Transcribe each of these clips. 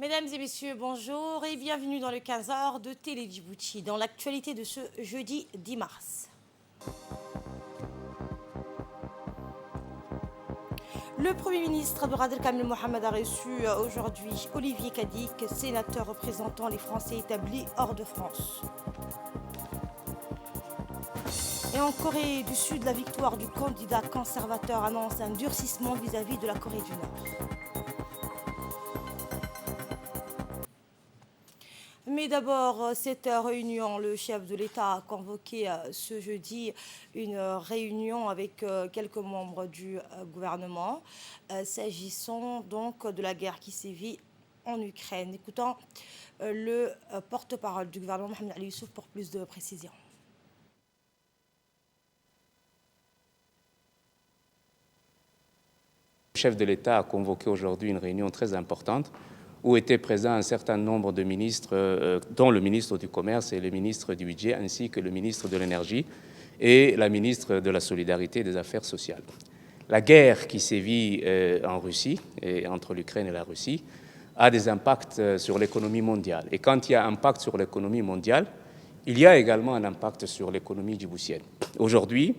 Mesdames et messieurs, bonjour et bienvenue dans le 15h de Télé Djibouti, dans l'actualité de ce jeudi 10 mars. Le Premier ministre Abdelkader Kamel Mohamed a reçu aujourd'hui Olivier Cadic, sénateur représentant les Français établis hors de France. Et en Corée du Sud, la victoire du candidat conservateur annonce un durcissement vis-à-vis de la Corée du Nord. Mais d'abord, cette réunion, le chef de l'État a convoqué ce jeudi une réunion avec quelques membres du gouvernement, s'agissant donc de la guerre qui sévit en Ukraine. Écoutons le porte-parole du gouvernement, Mohamed Ali Youssouf, pour plus de précisions. Le chef de l'État a convoqué aujourd'hui une réunion très importante où étaient présents un certain nombre de ministres, dont le ministre du Commerce et le ministre du Budget, ainsi que le ministre de l'Énergie et la ministre de la Solidarité et des Affaires sociales. La guerre qui sévit en Russie, et entre l'Ukraine et la Russie, a des impacts sur l'économie mondiale. Et quand il y a un impact sur l'économie mondiale, il y a également un impact sur l'économie djiboutienne. Aujourd'hui,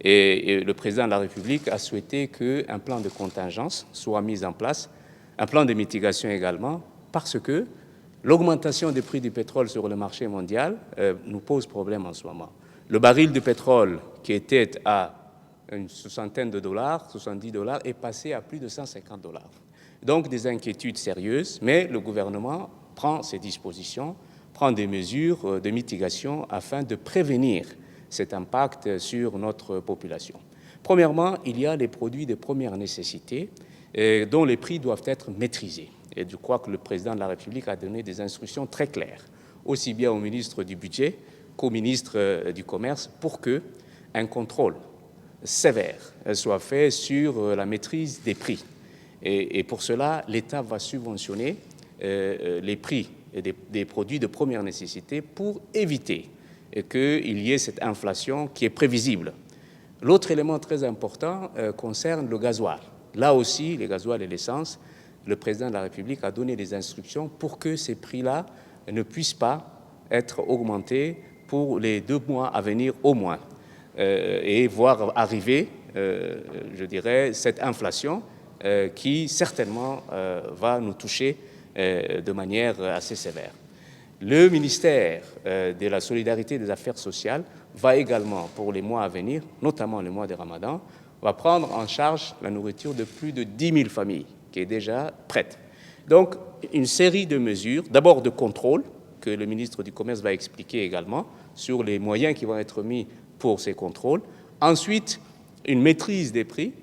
le président de la République a souhaité qu'un plan de contingence soit mis en place, un plan de mitigation également, parce que l'augmentation des prix du pétrole sur le marché mondial nous pose problème en ce moment. Le baril de pétrole qui était à une soixantaine de dollars, 70 dollars, est passé à plus de 150 dollars. Donc des inquiétudes sérieuses, mais le gouvernement prend ses dispositions, prend des mesures de mitigation afin de prévenir cet impact sur notre population. Premièrement, il y a les produits de première nécessité dont les prix doivent être maîtrisés. Et je crois que le président de la République a donné des instructions très claires, aussi bien au ministre du Budget qu'au ministre du Commerce, pour qu'un contrôle sévère soit fait sur la maîtrise des prix. Et pour cela, l'État va subventionner les prix des produits de première nécessité pour éviter qu'il y ait cette inflation qui est prévisible. L'autre élément très important concerne le gasoil. Là aussi, les gasoils et l'essence, le président de la République a donné des instructions pour que ces prix-là ne puissent pas être augmentés pour les 2 mois à venir au moins, et voir arriver, je dirais, cette inflation qui certainement va nous toucher de manière assez sévère. Le ministère de la Solidarité et des Affaires sociales va également, pour les mois à venir, notamment le mois de Ramadan, va prendre en charge la nourriture de plus de 10 000 familles, qui est déjà prête. Donc, une série de mesures, d'abord de contrôle, que le ministre du Commerce va expliquer également, sur les moyens qui vont être mis pour ces contrôles. Ensuite, une maîtrise des prix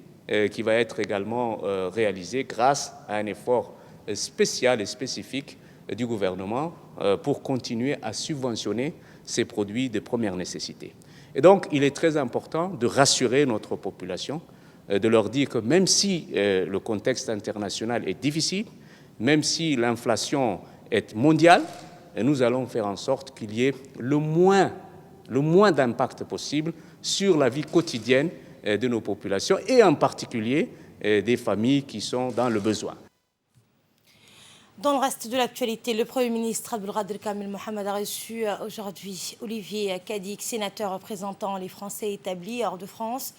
qui va être également réalisée grâce à un effort spécial et spécifique du gouvernement pour continuer à subventionner ces produits de première nécessité. Et donc, il est très important de rassurer notre population, de leur dire que même si le contexte international est difficile, même si l'inflation est mondiale, nous allons faire en sorte qu'il y ait le moins d'impact possible sur la vie quotidienne de nos populations et en particulier des familles qui sont dans le besoin. Dans le reste de l'actualité, le Premier ministre Abdelkader Kamel Mohamed a reçu aujourd'hui Olivier Cadic, sénateur représentant les Français établis hors de France.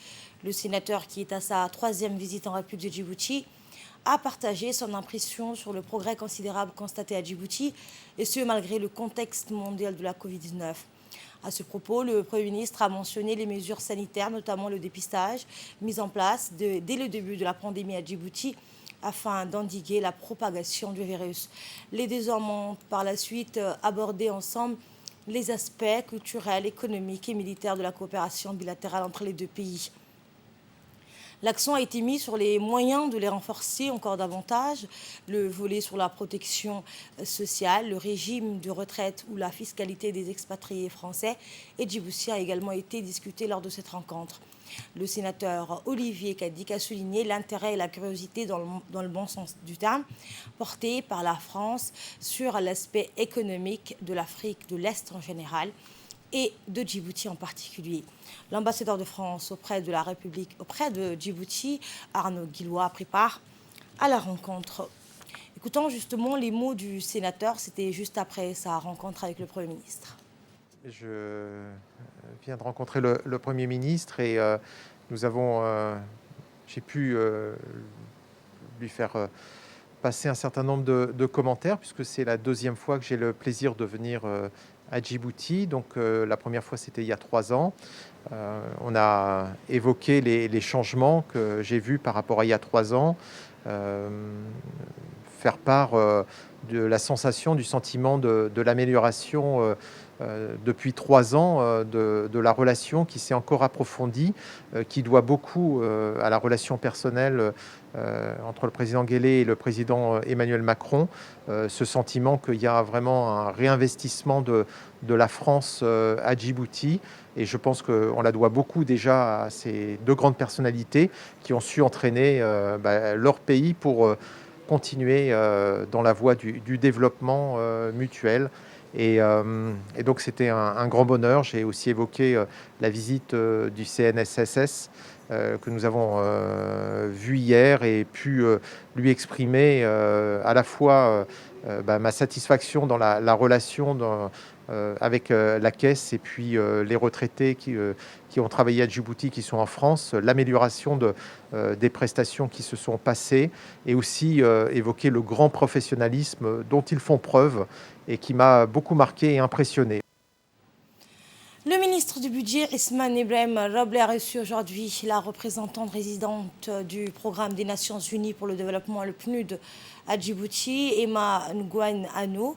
Le sénateur, qui est à sa 3e visite en République de Djibouti, a partagé son impression sur le progrès considérable constaté à Djibouti, et ce malgré le contexte mondial de la Covid-19. À ce propos, le Premier ministre a mentionné les mesures sanitaires, notamment le dépistage, mis en place dès le début de la pandémie à Djibouti, afin d'endiguer la propagation du virus. Les deux hommes ont par la suite abordé ensemble les aspects culturels, économiques et militaires de la coopération bilatérale entre les deux pays. L'accent a été mis sur les moyens de les renforcer encore davantage, le volet sur la protection sociale, le régime de retraite ou la fiscalité des expatriés français et djiboutiens a également été discuté lors de cette rencontre. Le sénateur Olivier Cadic a souligné l'intérêt et la curiosité, dans le bon sens du terme, portés par la France sur l'aspect économique de l'Afrique de l'Est en général et de Djibouti en particulier. L'ambassadeur de France auprès de la République, auprès de Djibouti, Arnaud Guillois, prépare à la rencontre. Écoutons justement les mots du sénateur, c'était juste après sa rencontre avec le Premier ministre. Je viens de rencontrer le Premier ministre et j'ai pu lui faire passer un certain nombre de commentaires, puisque c'est la deuxième fois que j'ai le plaisir de venir à Djibouti. Donc la première fois, c'était il y a 3 ans. On a évoqué les changements que j'ai vus par rapport à il y a 3 ans, faire part de la sensation, du sentiment de l'amélioration depuis 3 ans de la relation qui s'est encore approfondie, qui doit beaucoup à la relation personnelle entre le président Guelleh et le président Emmanuel Macron, ce sentiment qu'il y a vraiment un réinvestissement de la France à Djibouti. Et je pense qu'on la doit beaucoup déjà à ces 2 grandes personnalités qui ont su entraîner leur pays pour continuer dans la voie du développement mutuel. Et donc c'était un grand bonheur. J'ai aussi évoqué la visite du CNSSS que nous avons vu hier et pu lui exprimer à la fois ma satisfaction dans la relation avec la Caisse et puis les retraités qui ont travaillé à Djibouti, qui sont en France, l'amélioration des prestations qui se sont passées, et aussi évoquer le grand professionnalisme dont ils font preuve et qui m'a beaucoup marqué et impressionné. Le ministre du Budget, Ismaël Ibrahim Roble, a reçu aujourd'hui la représentante résidente du Programme des Nations Unies pour le développement, le PNUD, à Djibouti, Emma Nguyen Anou.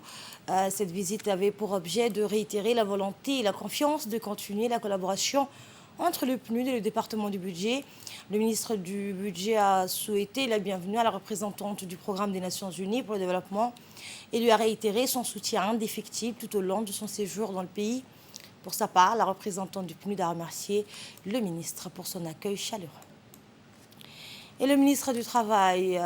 Cette visite avait pour objet de réitérer la volonté et la confiance de continuer la collaboration entre le PNUD et le département du budget. Le ministre du Budget a souhaité la bienvenue à la représentante du Programme des Nations Unies pour le développement et lui a réitéré son soutien indéfectible tout au long de son séjour dans le pays. Pour sa part, la représentante du PNUD a remercié le ministre pour son accueil chaleureux. Et le ministre du Travail,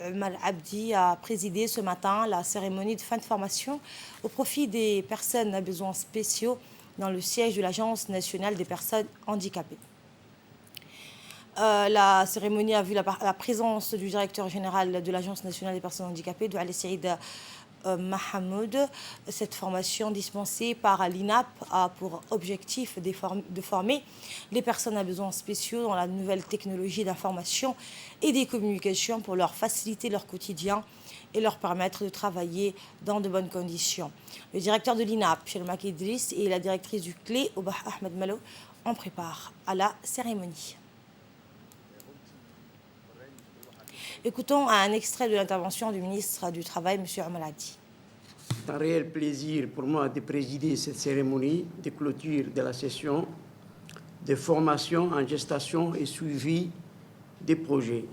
Omar Abdi, a présidé ce matin la cérémonie de fin de formation au profit des personnes à besoins spéciaux dans le siège de l'Agence nationale des personnes handicapées. La cérémonie a vu la présence du directeur général de l'Agence nationale des personnes handicapées, de Ali Saïd Mahamoud. Cette formation dispensée par l'INAP a pour objectif de former les personnes à besoins spéciaux dans la nouvelle technologie d'information et des communications pour leur faciliter leur quotidien et leur permettre de travailler dans de bonnes conditions. Le directeur de l'INAP, Shelmak Idriss, et la directrice du CLE, Obah Ahmed Malo, en préparent à la cérémonie. Écoutons un extrait de l'intervention du ministre du Travail, M. Omar Abdi. C'est un réel plaisir pour moi de présider cette cérémonie de clôture de la session de formation en gestation et suivi des projets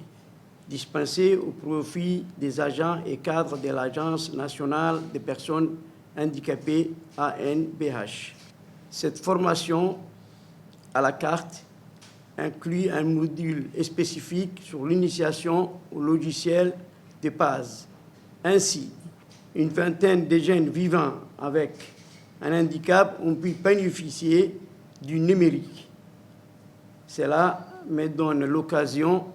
dispensés au profit des agents et cadres de l'Agence nationale des personnes handicapées ANPH. Cette formation à la carte inclut un module spécifique sur l'initiation au logiciel de base. Ainsi, une vingtaine de jeunes vivant avec un handicap ont pu bénéficier du numérique. Cela me donne l'occasion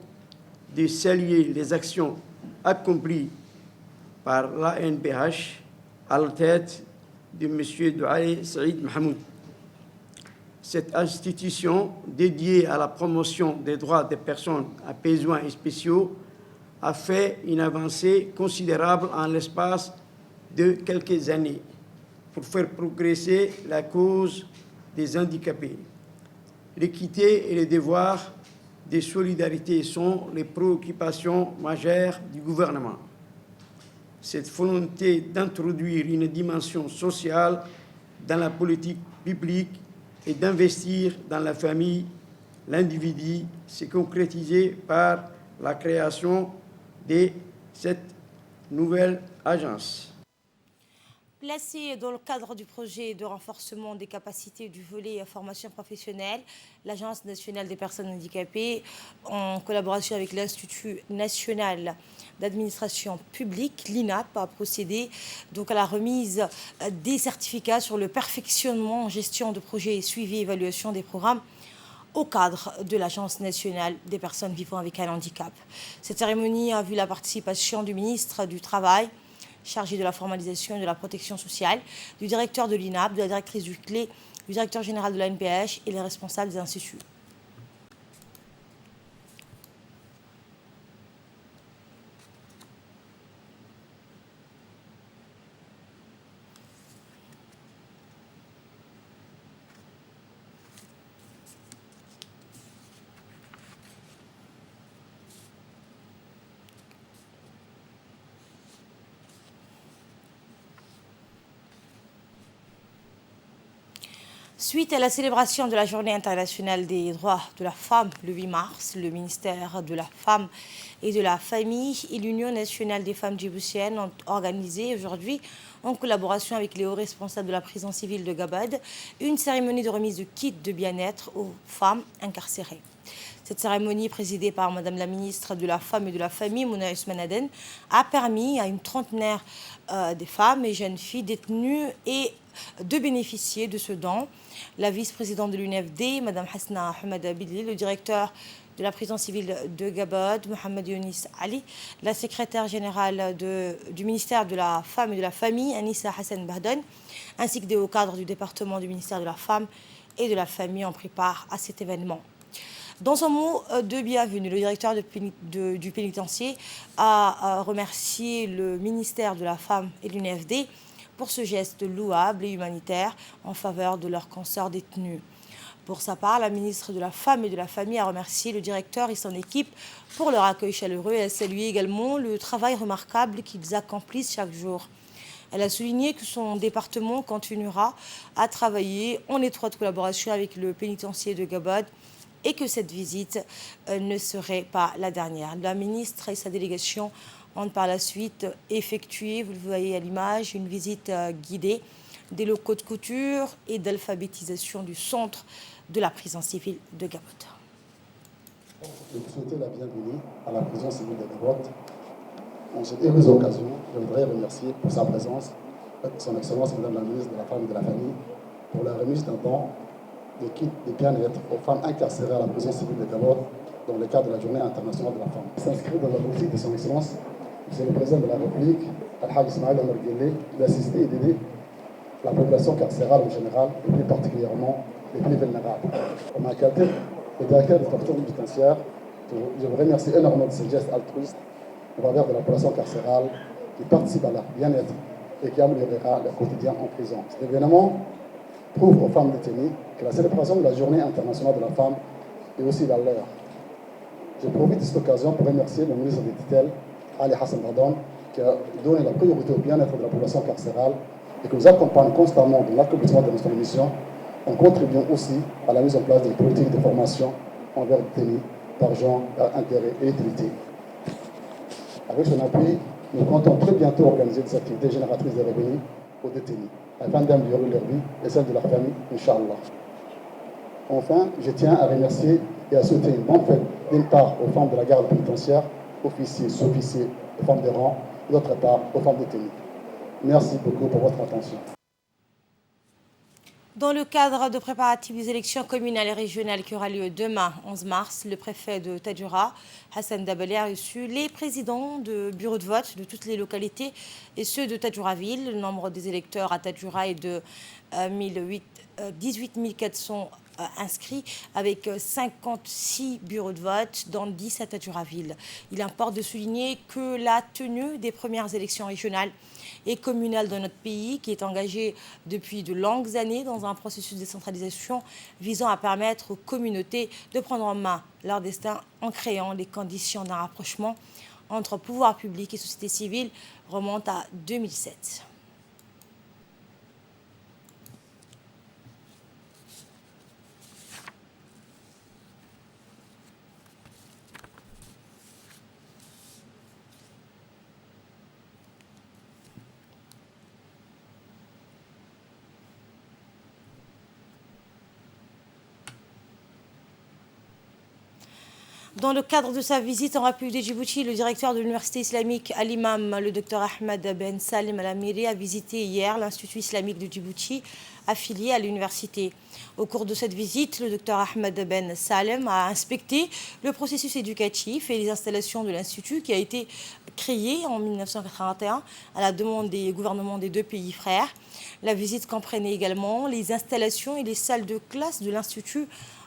de saluer les actions accomplies par l'ANPH à la tête de M. Douaï Saïd Mahmoud. Cette institution dédiée à la promotion des droits des personnes à besoins spéciaux a fait une avancée considérable en l'espace de quelques années pour faire progresser la cause des handicapés. L'équité et le devoir de solidarité sont les préoccupations majeures du gouvernement. Cette volonté d'introduire une dimension sociale dans la politique publique et d'investir dans la famille, l'individu, s'est concrétisée par la création de cette nouvelle agence. Placée dans le cadre du projet de renforcement des capacités du volet formation professionnelle, l'Agence nationale des personnes handicapées, en collaboration avec l'Institut national d'administration publique, l'INAP, a procédé donc à la remise des certificats sur le perfectionnement en gestion de projets et suivi et évaluation des programmes au cadre de l'Agence nationale des personnes vivant avec un handicap. Cette cérémonie a vu la participation du ministre du Travail, chargé de la formalisation et de la protection sociale, du directeur de l'INAP, de la directrice du CLE, du directeur général de la NPH et les responsables des instituts. Suite à la célébration de la Journée internationale des droits de la femme le 8 mars, le ministère de la Femme et de la Famille et l'Union nationale des femmes djiboutiennes ont organisé aujourd'hui, en collaboration avec les hauts responsables de la prison civile de Gabad, une cérémonie de remise de kits de bien-être aux femmes incarcérées. Cette cérémonie, présidée par Madame la ministre de la Femme et de la Famille, Mouna Ousmane Aden, a permis à une trentenaire des femmes et jeunes filles détenues et de bénéficier de ce don. La vice-présidente de l'UNFD, Madame Hasna Hamada Bidli, le directeur de la prison civile de Gabad, Mohamed Younis Ali, la secrétaire générale du ministère de la Femme et de la Famille, Anissa Hassan Bahdon, ainsi que des hauts cadres du département du ministère de la Femme et de la Famille ont pris part à cet événement. Dans son mot de bienvenue, le directeur du pénitencier a remercié le ministère de la Femme et l'UNFD pour ce geste louable et humanitaire en faveur de leurs consoeurs détenus. Pour sa part, la ministre de la Femme et de la Famille a remercié le directeur et son équipe pour leur accueil chaleureux et a salué également le travail remarquable qu'ils accomplissent chaque jour. Elle a souligné que son département continuera à travailler en étroite collaboration avec le pénitencier de Gabad et que cette visite ne serait pas la dernière. La ministre et sa délégation ont par la suite effectué, vous le voyez à l'image, une visite guidée des locaux de couture et d'alphabétisation du centre de la prison civile de Gabon. Je vous souhaite la bienvenue à la prison civile de Gabon. En cette heureuse occasion, je voudrais remercier pour sa présence son Excellence Madame la ministre de la Femme et de la Famille pour la remise d'un don de kits de bien-être aux femmes incarcérées à la prison civile de Gabon dans le cadre de la Journée internationale de la femme. Il s'inscrit dans la politique de son Excellence, c'est le président de la République, Al-Haj Ismaël Omar Guelleh, d'assister et d'aider la population carcérale en général, et plus particulièrement les plus vulnérables. Pour ma qualité de directeur de structure pénitentiaire, je vous remercie énormément de ce geste altruiste en faveur de la population carcérale qui participe à leur bien-être et qui améliorera leur quotidien en prison. Cet événement prouve aux femmes détenues que la célébration de la Journée internationale de la femme est aussi la leur. Je profite de cette occasion pour remercier le ministre des tutelles, Ali Hassan Bahdon, qui a donné la priorité au bien-être de la population carcérale et que nous accompagne constamment dans l'accomplissement de notre mission, en contribuant aussi à la mise en place des politiques de formation envers les détenus par genre, par intérêt et utilité. Avec son appui, nous comptons très bientôt organiser des activités génératrices de revenus aux détenus, afin d'améliorer leur vie et celle de leur famille, Inch'Allah. Enfin, je tiens à remercier et à souhaiter une bonne fête, d'une part aux femmes de la garde pénitentiaire, officiers, sous-officiers et femmes de rang, et d'autre part aux femmes détenues. Merci beaucoup pour votre attention. Dans le cadre de préparatifs des élections communales et régionales qui aura lieu demain, 11 mars, le préfet de Tadjoura, Hassan Dabali, a reçu les présidents de bureaux de vote de toutes les localités et ceux de Tadjoura-Ville. Le nombre des électeurs à Tadjoura est de 18 400 inscrits avec 56 bureaux de vote dans 10 à Tadjoura-Ville. Il importe de souligner que la tenue des premières élections régionales et communale dans notre pays, qui est engagée depuis de longues années dans un processus de décentralisation visant à permettre aux communautés de prendre en main leur destin en créant les conditions d'un rapprochement entre pouvoir public et société civile, remonte à 2007. Dans le cadre de sa visite en République de Djibouti, le directeur de l'université islamique à l'imam, le docteur Ahmed Ben Salem Al-Amiri, a visité hier l'Institut islamique de Djibouti, affilié à l'université. Au cours de cette visite, le docteur Ahmed Ben Salem a inspecté le processus éducatif et les installations de l'Institut qui a été créé en 1981 à la demande des gouvernements des deux pays frères. La visite comprenait également les installations et les salles de classe de l'Institut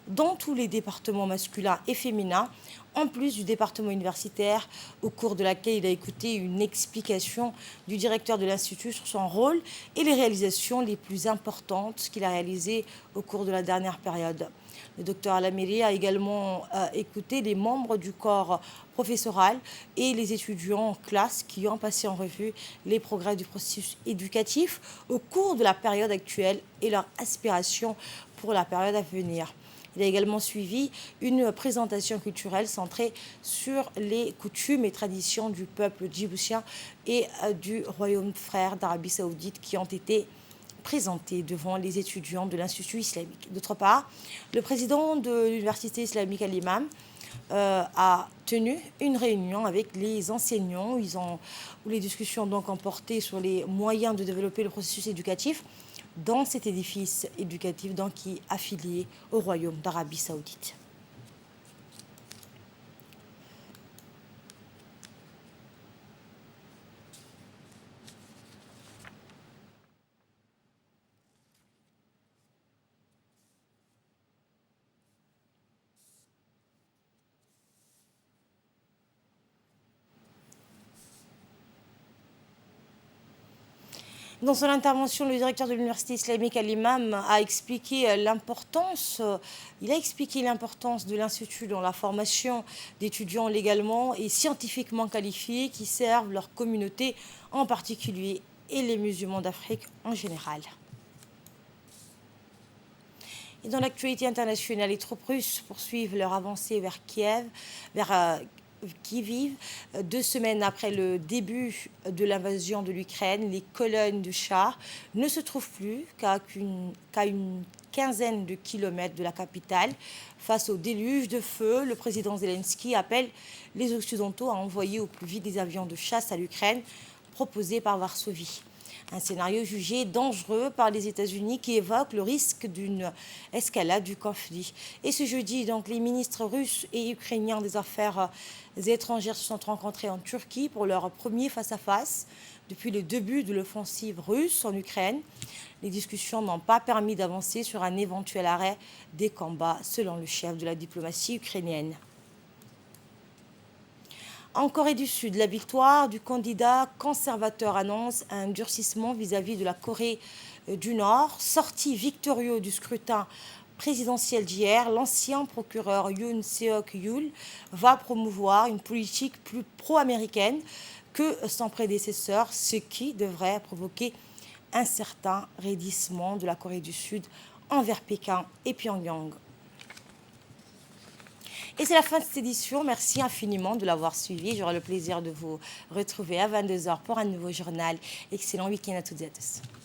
dans tous les départements masculins et féminins, en plus du département universitaire, au cours de laquelle il a écouté une explication du directeur de l'Institut sur son rôle et les réalisations les plus importantes qu'il a réalisées au cours de la dernière période. Le docteur Al-Amiri a également écouté les membres du corps professoral et les étudiants en classe qui ont passé en revue les progrès du processus éducatif au cours de la période actuelle et leurs aspirations pour la période à venir. Il a également suivi une présentation culturelle centrée sur les coutumes et traditions du peuple djiboutien et du Royaume frère d'Arabie Saoudite qui ont été présentés devant les étudiants de l'Institut islamique. D'autre part, le président de l'université islamique à l'imam a tenu une réunion avec les enseignants où les discussions donc ont porté sur les moyens de développer le processus éducatif dans cet édifice éducatif donc, qui est affilié au Royaume d'Arabie Saoudite. Dans son intervention, le directeur de l'université islamique à l'imam a expliqué l'importance de l'Institut dans la formation d'étudiants légalement et scientifiquement qualifiés qui servent leur communauté en particulier et les musulmans d'Afrique en général. Et dans l'actualité internationale, les troupes russes poursuivent leur avancée vers Kiev, qui vivent 2 semaines après le début de l'invasion de l'Ukraine. Les colonnes de chars ne se trouvent plus qu'à une quinzaine de kilomètres de la capitale. Face au déluge de feu, le président Zelensky appelle les Occidentaux à envoyer au plus vite des avions de chasse à l'Ukraine proposés par Varsovie. Un scénario jugé dangereux par les États-Unis qui évoque le risque d'une escalade du conflit. Et ce jeudi, donc, les ministres russes et ukrainiens des Affaires étrangères se sont rencontrés en Turquie pour leur premier face-à-face depuis le début de l'offensive russe en Ukraine. Les discussions n'ont pas permis d'avancer sur un éventuel arrêt des combats, selon le chef de la diplomatie ukrainienne. En Corée du Sud, la victoire du candidat conservateur annonce un durcissement vis-à-vis de la Corée du Nord. Sorti victorieux du scrutin présidentiel d'hier, l'ancien procureur Yoon Seok-yeol va promouvoir une politique plus pro-américaine que son prédécesseur, ce qui devrait provoquer un certain raidissement de la Corée du Sud envers Pékin et Pyongyang. Et c'est la fin de cette édition. Merci infiniment de l'avoir suivi. J'aurai le plaisir de vous retrouver à 22h pour un nouveau journal. Excellent week-end à toutes et à tous.